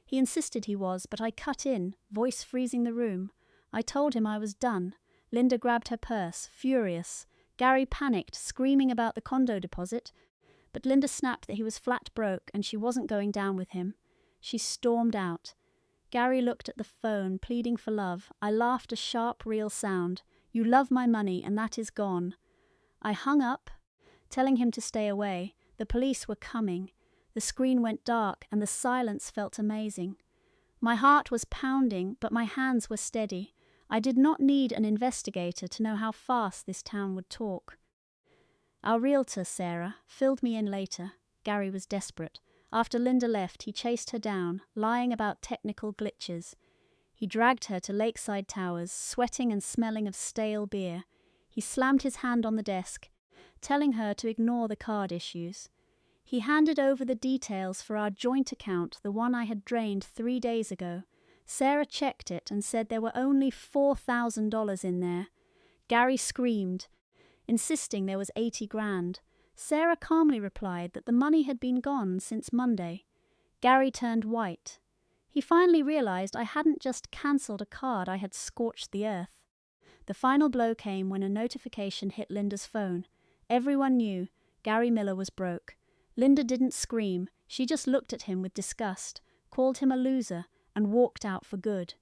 He insisted he was, but I cut in, voice freezing the room. I told him I was done. Linda grabbed her purse, furious. Gary panicked, screaming about the condo deposit, but Linda snapped that he was flat broke and she wasn't going down with him. She stormed out. Gary looked at the phone, pleading for love. I laughed a sharp, real sound. "You love my money, and that is gone." I hung up, telling him to stay away. The police were coming. The screen went dark, and the silence felt amazing. My heart was pounding, but my hands were steady. I did not need an investigator to know how fast this town would talk. Our realtor, Sarah, filled me in later. Gary was desperate. After Linda left, he chased her down, lying about technical glitches. He dragged her to Lakeside Towers, sweating and smelling of stale beer. He slammed his hand on the desk, telling her to ignore the card issues. He handed over the details for our joint account, the one I had drained 3 days ago. Sarah checked it and said there were only $4,000 in there. Gary screamed, insisting there was 80 grand. Sarah calmly replied that the money had been gone since Monday. Gary turned white. He finally realized I hadn't just cancelled a card, I had scorched the earth. The final blow came when a notification hit Linda's phone. Everyone knew Gary Miller was broke. Linda didn't scream. She just looked at him with disgust, called him a loser, and walked out for good.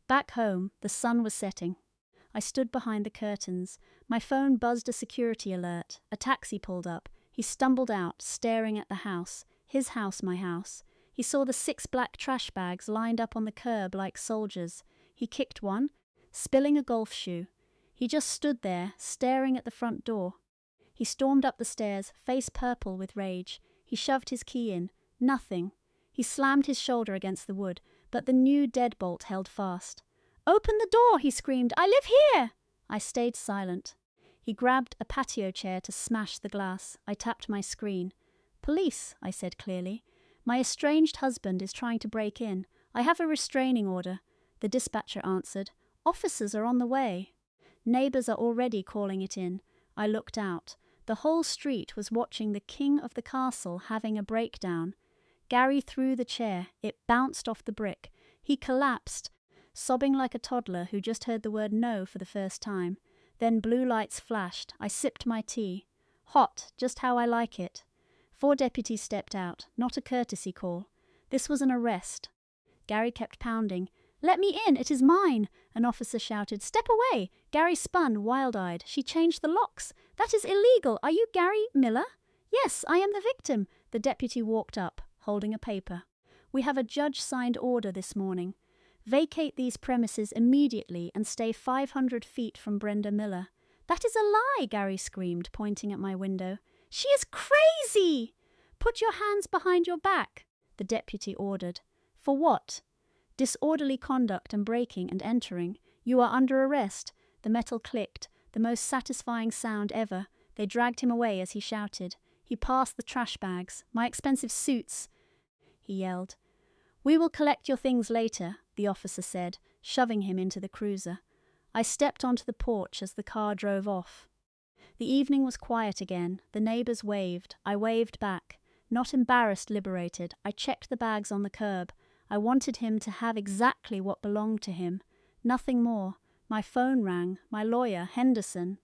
Back home, the sun was setting. I stood behind the curtains. My phone buzzed a security alert. A taxi pulled up. He stumbled out, staring at the house. His house, my house. He saw the 6 black trash bags lined up on the curb like soldiers. He kicked one, spilling a golf shoe. He just stood there, staring at the front door. He stormed up the stairs, face purple with rage. He shoved his key in. Nothing. He slammed his shoulder against the wood, but the new deadbolt held fast. "Open the door!" he screamed. "I live here!" I stayed silent. He grabbed a patio chair to smash the glass. I tapped my screen. "Police," I said clearly. "My estranged husband is trying to break in. I have a restraining order, the dispatcher answered. Officers are on the way. Neighbors are already calling it in. I looked out. The whole street was watching the king of the castle having a breakdown. Gary threw the chair. It bounced off the brick. He collapsed, sobbing like a toddler who just heard the word no for the first time. Then blue lights flashed. I sipped my tea. Hot, just how I like it. 4 deputies stepped out, not a courtesy call. This was an arrest. Gary kept pounding. "Let me in, it is mine!" An officer shouted. "Step away!" Gary spun, wild-eyed. "She changed the locks. That is illegal. Are you Gary Miller?" "Yes, I am the victim." The deputy walked up, holding a paper. "We have a judge-signed order this morning. Vacate these premises immediately and stay 500 feet from Brenda Miller." "That is a lie!" Gary screamed, pointing at my window. "She is crazy!" "Put your hands behind your back," the deputy ordered. "For what?" "Disorderly conduct and breaking and entering. You are under arrest." The metal clicked, the most satisfying sound ever. They dragged him away as he shouted. He passed the trash bags. "My expensive suits," he yelled. "We will collect your things later," the officer said, shoving him into the cruiser. I stepped onto the porch as the car drove off. The evening was quiet again. The neighbors waved. I waved back. Not embarrassed, liberated. I checked the bags on the curb. I wanted him to have exactly what belonged to him. Nothing more. My phone rang. My lawyer, Henderson.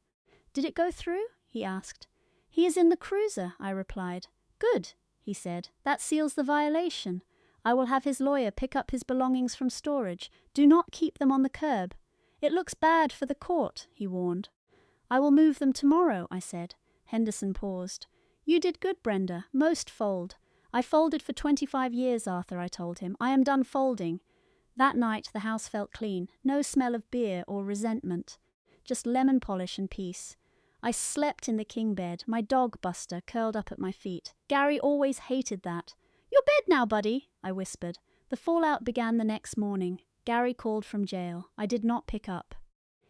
"Did it go through?" he asked. "He is in the cruiser," I replied. "Good," he said. "That seals the violation. I will have his lawyer pick up his belongings from storage. Do not keep them on the curb." "It looks bad for the court," he warned. "I will move them tomorrow," I said. Henderson paused. "You did good, Brenda. Most fold." "I folded for 25 years, Arthur," I told him. "I am done folding." That night the house felt clean. No smell of beer or resentment. Just lemon polish and peace. I slept in the king bed, my dog Buster curled up at my feet. Gary always hated that. "Your bed now, buddy," I whispered. The fallout began the next morning. Gary called from jail. I did not pick up.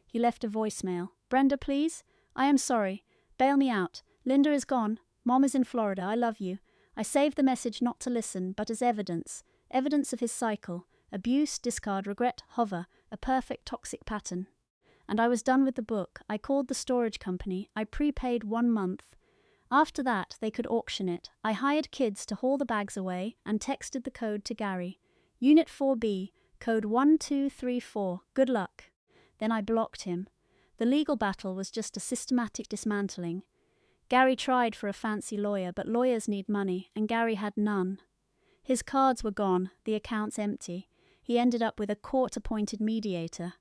He left a voicemail. "Brenda, please? I am sorry. Bail me out. Linda is gone. Mom is in Florida. I love you." I saved the message not to listen, but as evidence. Evidence of his cycle. Abuse, discard, regret, hover. A perfect toxic pattern. And I was done with the book. I called the storage company. I prepaid 1 month. After that, they could auction it. I hired kids to haul the bags away and texted the code to Gary. "Unit 4B, code 1234. Good luck." Then I blocked him. The legal battle was just a systematic dismantling. Gary tried for a fancy lawyer, but lawyers need money, and Gary had none. His cards were gone, the accounts empty. He ended up with a court-appointed mediator.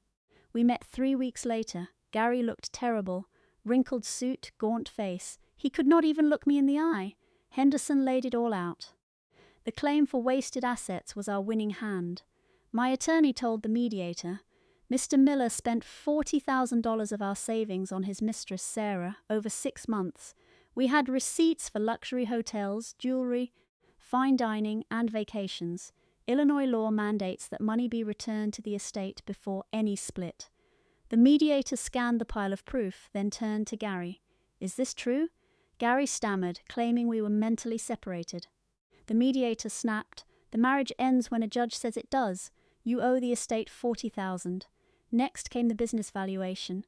We met 3 weeks later. Gary looked terrible. Wrinkled suit, gaunt face. He could not even look me in the eye. Henderson laid it all out. The claim for wasted assets was our winning hand. My attorney told the mediator, "Mr. Miller spent $40,000 of our savings on his mistress, Sarah, over 6 months. We had receipts for luxury hotels, jewelry, fine dining, and vacations. Illinois law mandates that money be returned to the estate before any split." The mediator scanned the pile of proof, then turned to Gary. "Is this true?" Gary stammered, claiming we were mentally separated. The mediator snapped, "The marriage ends when a judge says it does. You owe the estate $40,000. Next came the business valuation.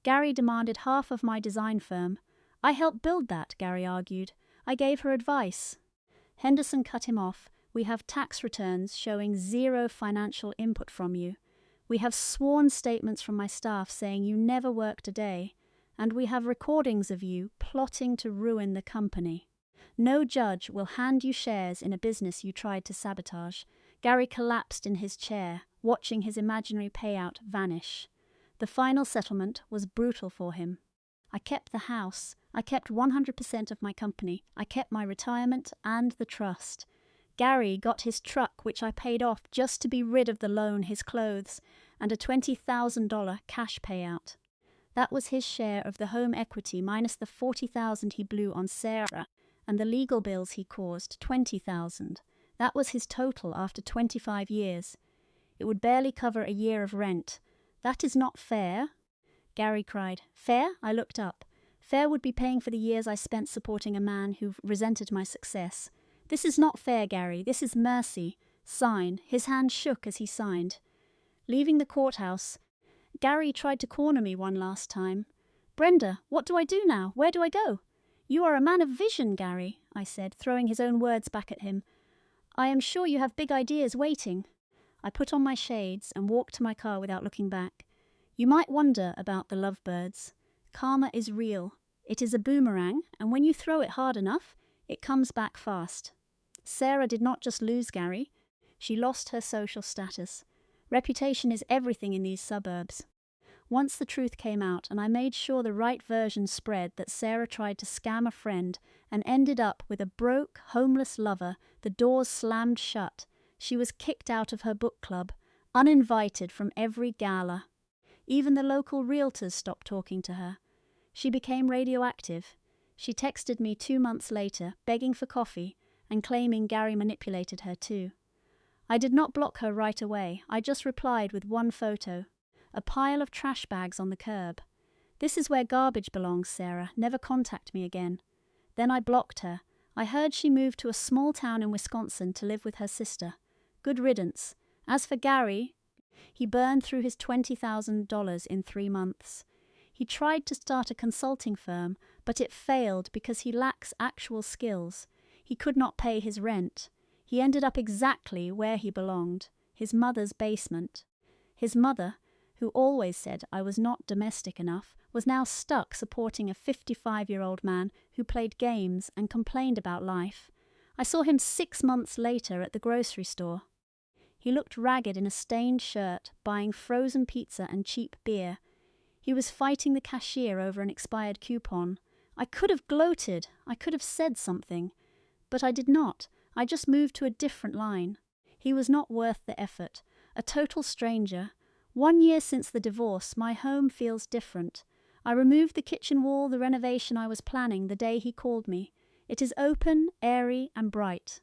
Gary demanded half of my design firm. "I helped build that," Gary argued. "I gave her advice." Henderson cut him off. "We have tax returns showing 0 financial input from you. We have sworn statements from my staff saying you never worked a day. And we have recordings of you plotting to ruin the company. No judge will hand you shares in a business you tried to sabotage." Gary collapsed in his chair, watching his imaginary payout vanish. The final settlement was brutal for him. I kept the house. I kept 100% of my company. I kept my retirement and the trust. Gary got his truck, which I paid off just to be rid of the loan, his clothes, and a $20,000 cash payout. That was his share of the home equity minus the $40,000 he blew on Sarah and the legal bills he caused, $20,000. That was his total after 25 years. It would barely cover a year of rent. "That is not fair." Gary cried. "Fair?" I looked up. "Fair would be paying for the years I spent supporting a man who resented my success. This is not fair, Gary. This is mercy. Sign. His hand shook as he signed. Leaving the courthouse, Gary tried to corner me one last time. Brenda, what do I do now? Where do I go? You are a man of vision, Gary, I said, throwing his own words back at him. I am sure you have big ideas waiting. I put on my shades and walked to my car without looking back. You might wonder about the lovebirds. Karma is real. It is a boomerang, and when you throw it hard enough, it comes back fast. Sarah did not just lose Gary. She lost her social status. Reputation is everything in these suburbs. Once the truth came out, and I made sure the right version spread, that Sarah tried to scam a friend and ended up with a broke, homeless lover, the doors slammed shut. She was kicked out of her book club, uninvited from every gala. Even the local realtors stopped talking to her. She became radioactive. She texted me 2 months later, begging for coffee and claiming Gary manipulated her too. I did not block her right away. I just replied with one photo. A pile of trash bags on the curb. This is where garbage belongs, Sarah. Never contact me again. Then I blocked her. I heard she moved to a small town in Wisconsin to live with her sister. Good riddance. As for Gary, he burned through his $20,000 in 3 months. He tried to start a consulting firm, but it failed because he lacks actual skills. He could not pay his rent. He ended up exactly where he belonged, his mother's basement. His mother, who always said I was not domestic enough, was now stuck supporting a 55-year-old man who played games and complained about life. I saw him 6 months later at the grocery store. He looked ragged in a stained shirt, buying frozen pizza and cheap beer. He was fighting the cashier over an expired coupon. I could have gloated. I could have said something. But I did not. I just moved to a different line. He was not worth the effort. A total stranger. 1 year since the divorce, my home feels different. I removed the kitchen wall, the renovation I was planning, the day he called me. It is open, airy, and bright.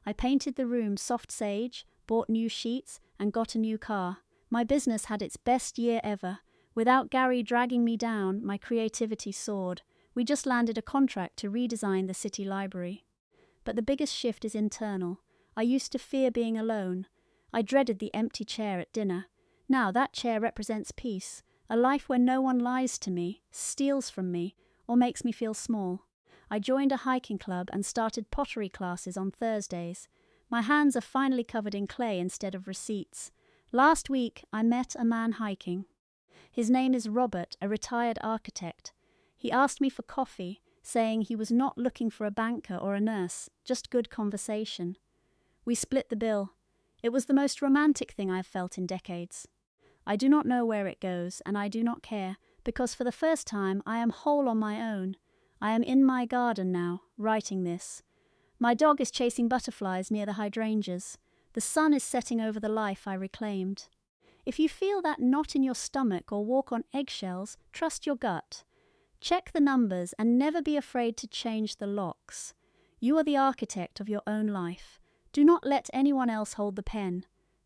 I painted the room soft sage, bought new sheets, and got a new car. My business had its best year ever. Without Gary dragging me down, my creativity soared. We just landed a contract to redesign the city library. But the biggest shift is internal. I used to fear being alone. I dreaded the empty chair at dinner. Now that chair represents peace, a life where no one lies to me, steals from me, or makes me feel small. I joined a hiking club and started pottery classes on Thursdays. My hands are finally covered in clay instead of receipts. Last week, I met a man hiking. His name is Robert, a retired architect. He asked me for coffee, saying he was not looking for a banker or a nurse, just good conversation. We split the bill. It was the most romantic thing I have felt in decades. I do not know where it goes, and I do not care, because for the first time I am whole on my own. I am in my garden now, writing this. My dog is chasing butterflies near the hydrangeas. The sun is setting over the life I reclaimed. If you feel that knot in your stomach or walk on eggshells, trust your gut. Check the numbers and never be afraid to change the locks. You are the architect of your own life. Do not let anyone else hold the pen.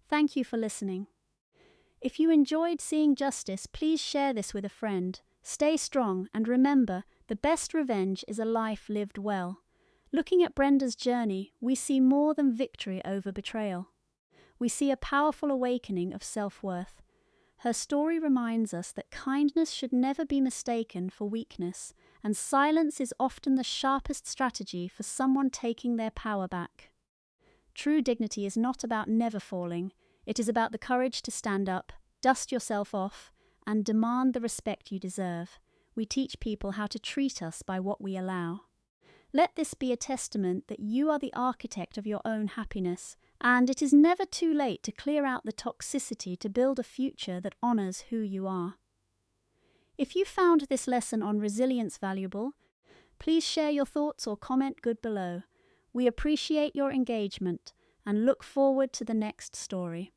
Thank you for listening. If you enjoyed seeing justice, please share this with a friend. Stay strong and remember, the best revenge is a life lived well. Looking at Brenda's journey, we see more than victory over betrayal. We see a powerful awakening of self-worth. Her story reminds us that kindness should never be mistaken for weakness, and silence is often the sharpest strategy for someone taking their power back. True dignity is not about never falling. It is about the courage to stand up, dust yourself off, and demand the respect you deserve. We teach people how to treat us by what we allow. Let this be a testament that you are the architect of your own happiness, and it is never too late to clear out the toxicity to build a future that honors who you are. If you found this lesson on resilience valuable, please share your thoughts or comment good below. We appreciate your engagement and look forward to the next story.